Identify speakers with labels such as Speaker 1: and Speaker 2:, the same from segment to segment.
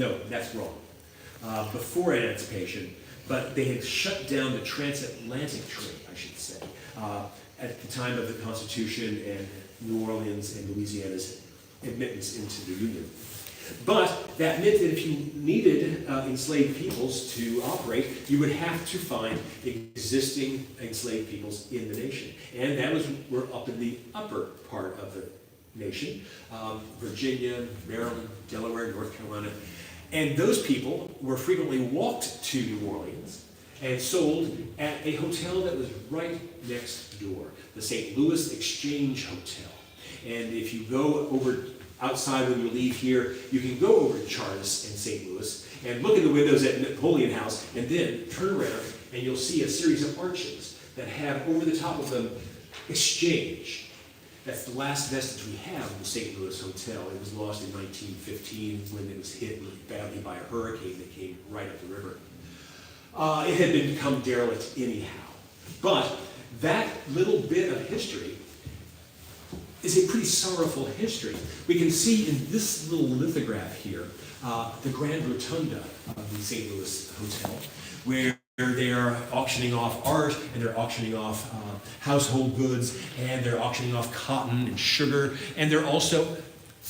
Speaker 1: no, that's wrong. Before emancipation, but they had shut down the transatlantic trade, I should say, at the time of the Constitution and New Orleans and Louisiana's admittance into the Union. But that meant that if you needed enslaved peoples to operate, you would have to find existing enslaved peoples in the nation. And that was, we're up in the upper part of the nation, Virginia, Maryland, Delaware, North Carolina. And those people were frequently walked to New Orleans and sold at a hotel that was right next door, the St. Louis Exchange Hotel. And if you go over outside when you leave here, you can go over to Chartres in St. Louis and look in the windows at Napoleon House and then turn around and you'll see a series of arches that have over the top of them Exchange. That's the last vestige we have of the St. Louis Hotel. It was lost in 1915 when it was hit badly by a hurricane that came right up the river. It had become derelict anyhow. But that little bit of history is a pretty sorrowful history. We can see in this little lithograph here, the Grand Rotunda of the St. Louis Hotel, where they are auctioning off art, and they're auctioning off household goods, and they're auctioning off cotton and sugar, and they're also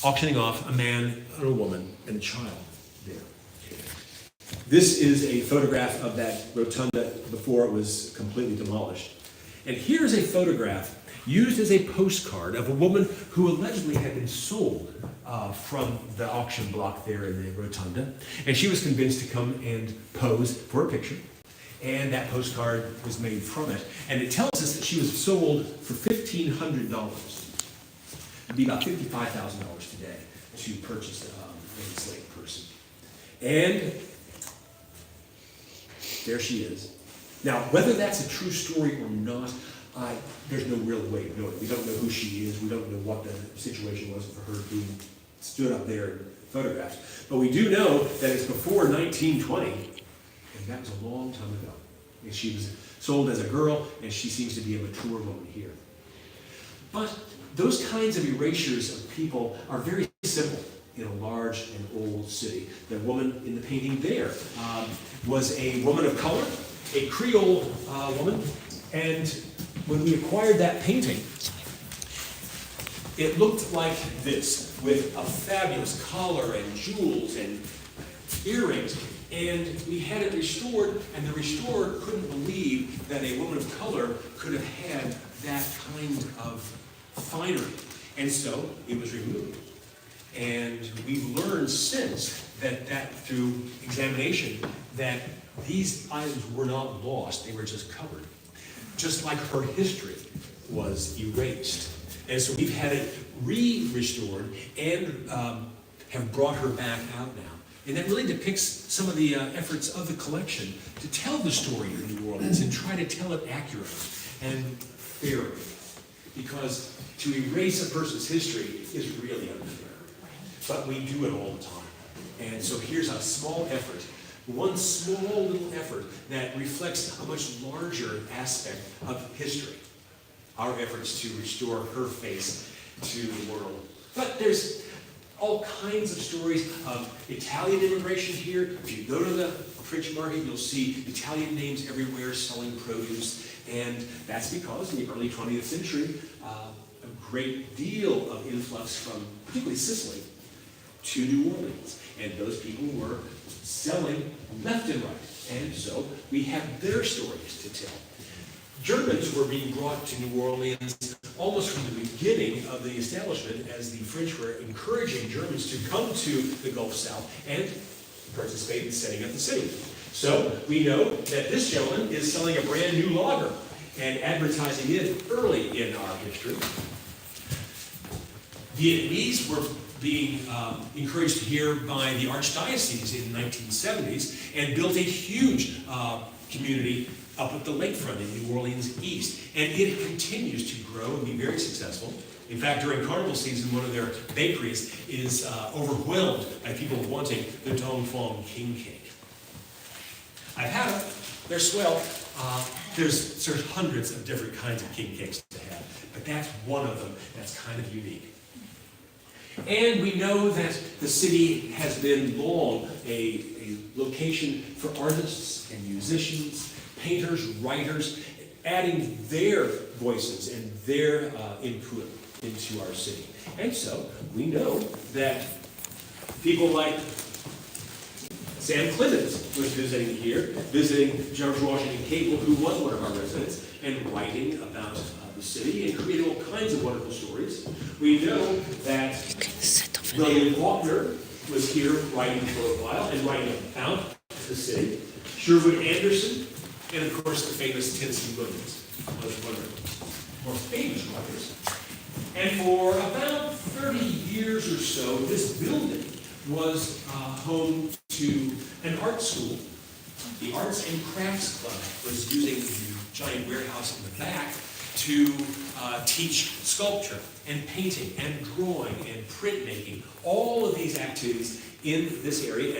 Speaker 1: auctioning off a man and a woman and a child there. This is a photograph of that rotunda before it was completely demolished. And here's a photograph used as a postcard of a woman who allegedly had been sold from the auction block there in the rotunda. And she was convinced to come and pose for a picture. And that postcard was made from it. And it tells us that she was sold for $1,500. It'd be about $55,000 today to purchase an enslaved person. And there she is. Now, whether that's a true story or not, there's no real way of knowing. We don't know who she is. We don't know what the situation was for her being stood up there in photographs. But we do know that it's before 1920, and that was a long time ago. And she was sold as a girl, and she seems to be a mature woman here. But those kinds of erasures of people are very simple in a large and old city. The woman in the painting there was a woman of color, a Creole woman, and when we acquired that painting, it looked like this, with a fabulous collar and jewels and earrings. And we had it restored, and the restorer couldn't believe that a woman of color could have had that kind of finery. And so it was removed. And we've learned since that through examination, that these items were not lost, they were just covered. Just like her history was erased. And so we've had it restored and have brought her back out now. And that really depicts some of the efforts of the collection to tell the story of New Orleans and try to tell it accurately and fairly. Because to erase a person's history is really unfair. But we do it all the time. And so here's a small effort, one small little effort that reflects a much larger aspect of history. Our efforts to restore her face to the world. But there's all kinds of stories of Italian immigration here. If you go to the French market, you'll see Italian names everywhere selling produce. And that's because in the early 20th century, a great deal of influx from particularly Sicily to New Orleans. And those people were selling left and right. And so we have their stories to tell. Germans were being brought to New Orleans almost from the beginning of the establishment, as the French were encouraging Germans to come to the Gulf South and participate in setting up the city. So we know that this gentleman is selling a brand new lager and advertising it early in our history. Vietnamese were being encouraged here by the Archdiocese in the 1970s and built a huge community up at the lakefront in New Orleans East. And it continues to grow and be very successful. In fact, during carnival season, one of their bakeries is overwhelmed by people wanting the Dong Phuong king cake. I've had them. They're swell. There's hundreds of different kinds of king cakes to have, but that's one of them that's kind of unique. And we know that the city has been long a location for artists and musicians, painters, writers, adding their voices and their input into our city. And so we know that people like Sam Clemens was visiting here, visiting George Washington Cable, who was one of our residents, and writing about the city and creating all kinds of wonderful stories. We know that William Faulkner was here writing for a while and writing about the city. Sherwood Anderson, and of course the famous Tennessee Williams, was one of the more famous writers. And for about 30 years or so, this building was home to an art school. The Arts and Crafts Club was using the giant warehouse in the back to teach sculpture and painting and drawing and printmaking, all of these activities in this area.